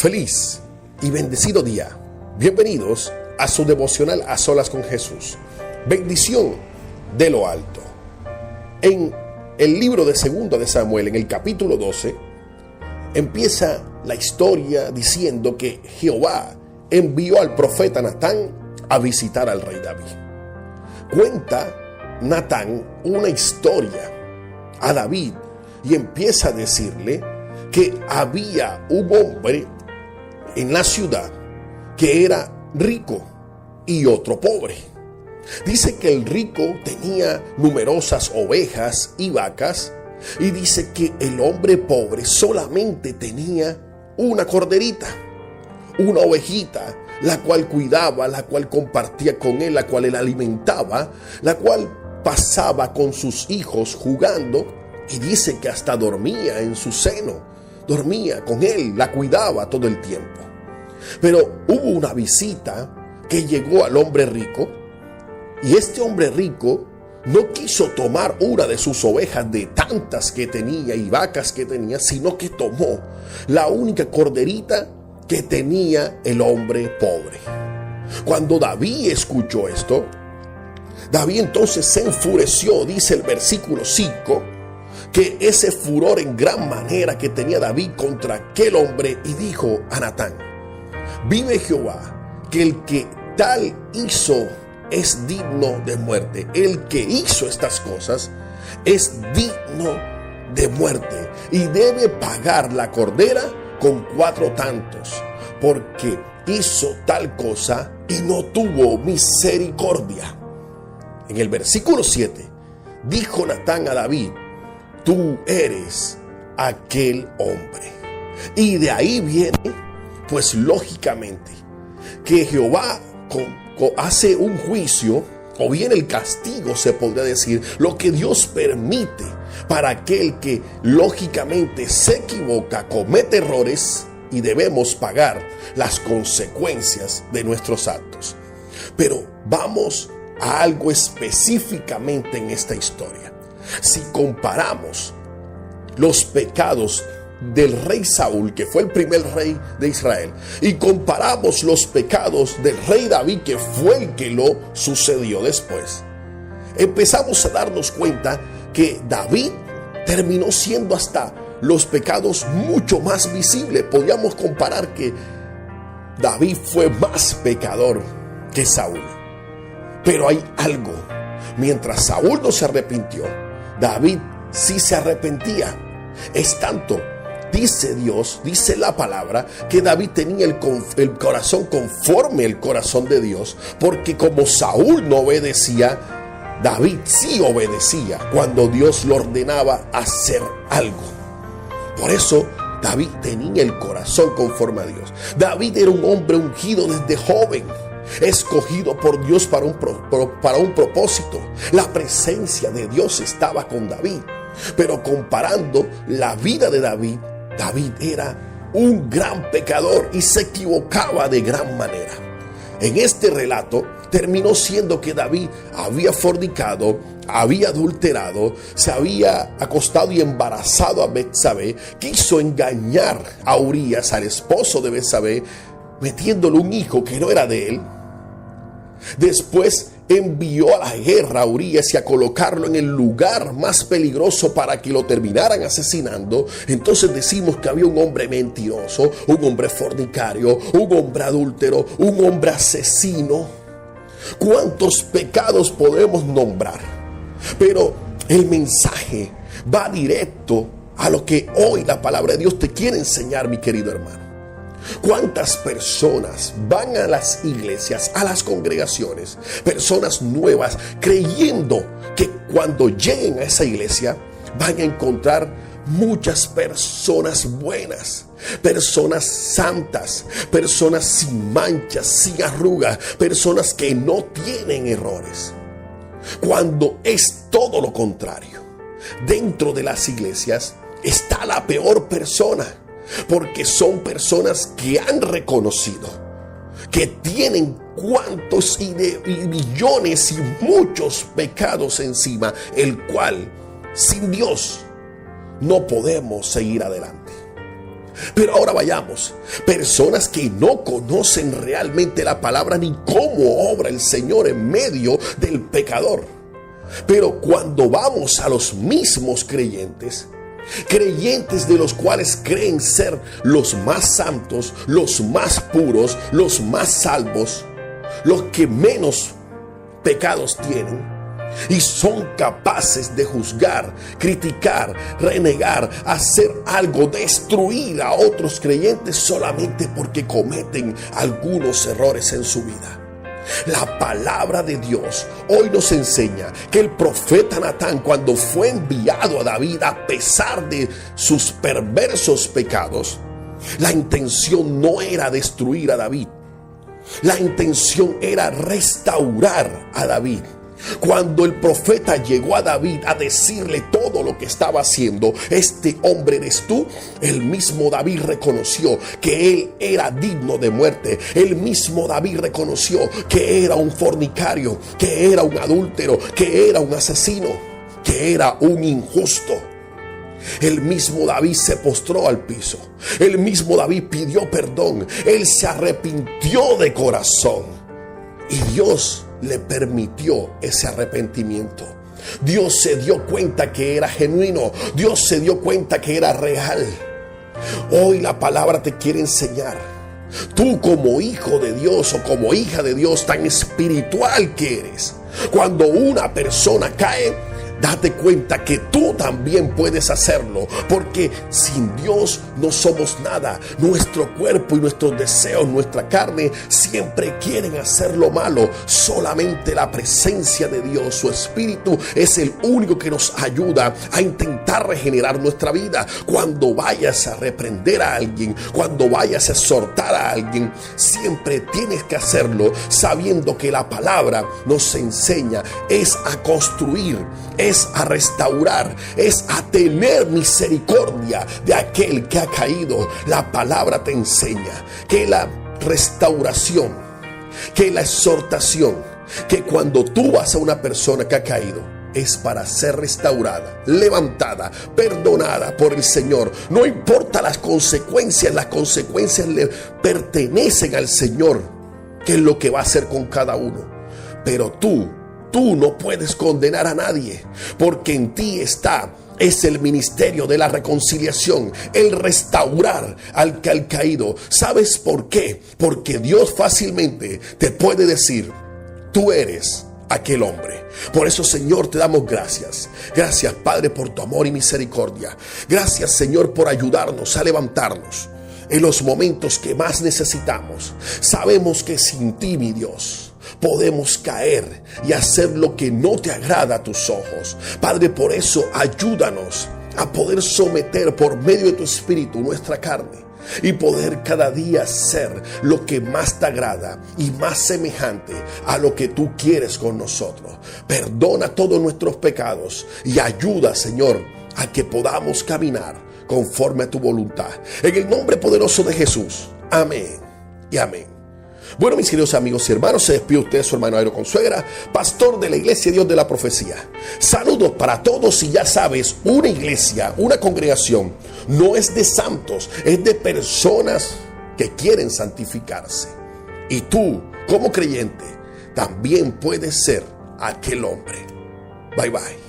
Feliz y bendecido día. Bienvenidos a su devocional A Solas con Jesús. Bendición de lo alto. En el libro de 2 de Samuel, en el capítulo 12, empieza la historia diciendo que Jehová envió al profeta Natán a visitar al rey David. Cuenta Natán una historia a David y empieza a decirle que había un hombre en la ciudad que era rico y otro pobre. Dice que el rico tenía numerosas ovejas y vacas, y dice que el hombre pobre solamente tenía una corderita, una ovejita, la cual cuidaba, la cual compartía con él, la cual él alimentaba, la cual pasaba con sus hijos jugando, y dice que hasta dormía en su seno, dormía con él, la cuidaba todo el tiempo. Pero hubo una visita que llegó al hombre rico, y este hombre rico no quiso tomar una de sus ovejas de tantas que tenía y vacas que tenía, sino que tomó la única corderita que tenía el hombre pobre. Cuando David escuchó esto, David entonces se enfureció, dice el versículo 5, que ese furor en gran manera que tenía David contra aquel hombre, y dijo a Natán: vive Jehová, que el que tal hizo es digno de muerte. El que hizo estas cosas es digno de muerte, y debe pagar la cordera con 4 tantos, porque hizo tal cosa y no tuvo misericordia. En el versículo 7 dijo Natán a David: tú eres aquel hombre. Y de ahí viene, pues lógicamente, que Jehová hace un juicio, o bien el castigo, se podría decir, lo que Dios permite para aquel que lógicamente se equivoca, comete errores, y debemos pagar las consecuencias de nuestros actos. Pero vamos a algo específicamente en esta historia. Si comparamos los pecados del rey Saúl, que fue el primer rey de Israel, y comparamos los pecados del rey David, que fue el que lo sucedió después, empezamos a darnos cuenta que David terminó siendo hasta los pecados mucho más visibles. Podríamos comparar que David fue más pecador que Saúl. Pero hay algo: mientras Saúl no se arrepintió, David sí se arrepentía. Es tanto, dice Dios, dice la palabra, que David tenía el corazón conforme el corazón de Dios, porque como Saúl no obedecía, David sí obedecía cuando Dios le ordenaba hacer algo. Por eso David tenía el corazón conforme a Dios. David era un hombre ungido desde joven, escogido por Dios para un propósito. La presencia de Dios estaba con David. Pero comparando la vida de David, David era un gran pecador y se equivocaba de gran manera. En este relato terminó siendo que David había fornicado, había adulterado, se había acostado y embarazado a Betsabé, quiso engañar a Urías, al esposo de Betsabé, metiéndole un hijo que no era de él. Después envió a la guerra a Urías y a colocarlo en el lugar más peligroso para que lo terminaran asesinando. Entonces decimos que había un hombre mentiroso, un hombre fornicario, un hombre adúltero, un hombre asesino. ¿Cuántos pecados podemos nombrar? Pero el mensaje va directo a lo que hoy la palabra de Dios te quiere enseñar, mi querido hermano. ¿Cuántas personas van a las iglesias, a las congregaciones, personas nuevas, creyendo que cuando lleguen a esa iglesia van a encontrar muchas personas buenas, personas santas, personas sin manchas, sin arrugas, personas que no tienen errores? Cuando es todo lo contrario. Dentro de las iglesias está la peor persona, porque son personas que han reconocido que tienen cuantos y millones y muchos pecados encima, el cual sin Dios no podemos seguir adelante. Pero ahora vayamos. Personas que no conocen realmente la palabra ni cómo obra el Señor en medio del pecador. Pero cuando vamos a los mismos creyentes de los cuales creen ser los más santos, los más puros, los más salvos, los que menos pecados tienen, y son capaces de juzgar, criticar, renegar, hacer algo, destruir a otros creyentes solamente porque cometen algunos errores en su vida. La palabra de Dios hoy nos enseña que el profeta Natán, cuando fue enviado a David a pesar de sus perversos pecados, la intención no era destruir a David. La intención era restaurar a David. Cuando el profeta llegó a David a decirle todo lo que estaba haciendo, este hombre eres tú, el mismo David reconoció que él era digno de muerte. El mismo David reconoció que era un fornicario, que era un adúltero, que era un asesino, que era un injusto. El mismo David se postró al piso. El mismo David pidió perdón. Él se arrepintió de corazón. Y Dios le permitió ese arrepentimiento. Dios se dio cuenta que era genuino. Dios se dio cuenta que era real. Hoy la palabra te quiere enseñar. Tú como hijo de Dios o como hija de Dios tan espiritual que eres, cuando una persona cae, date cuenta que tú también puedes hacerlo, porque sin Dios no somos nada. Nuestro cuerpo y nuestros deseos, nuestra carne, siempre quieren hacer lo malo. Solamente la presencia de Dios, su Espíritu, es el único que nos ayuda a intentar regenerar nuestra vida. Cuando vayas a reprender a alguien, cuando vayas a exhortar a alguien, siempre tienes que hacerlo sabiendo que la palabra nos enseña es a construir, es a restaurar, es a tener misericordia de aquel que ha caído. La palabra te enseña que la restauración, que la exhortación, que cuando tú vas a una persona que ha caído, es para ser restaurada, levantada, perdonada por el Señor. No importa las consecuencias le pertenecen al Señor, que es lo que va a hacer con cada uno. Pero tú no puedes condenar a nadie, porque en ti es el ministerio de la reconciliación, el restaurar al que ha caído. ¿Sabes por qué? Porque Dios fácilmente te puede decir, tú eres aquel hombre. Por eso, Señor, te damos gracias. Gracias, Padre, por tu amor y misericordia. Gracias, Señor, por ayudarnos a levantarnos en los momentos que más necesitamos. Sabemos que sin ti, mi Dios, podemos caer y hacer lo que no te agrada a tus ojos. Padre, por eso ayúdanos a poder someter por medio de tu Espíritu nuestra carne y poder cada día ser lo que más te agrada y más semejante a lo que tú quieres con nosotros. Perdona todos nuestros pecados y ayuda, Señor, a que podamos caminar conforme a tu voluntad. En el nombre poderoso de Jesús. Amén y amén. Bueno, mis queridos amigos y hermanos, se despide usted su hermano Jairo Consuegra, pastor de la Iglesia Dios de la Profecía. Saludos para todos, y ya sabes, una iglesia, una congregación, no es de santos, es de personas que quieren santificarse. Y tú, como creyente, también puedes ser aquel hombre. Bye bye.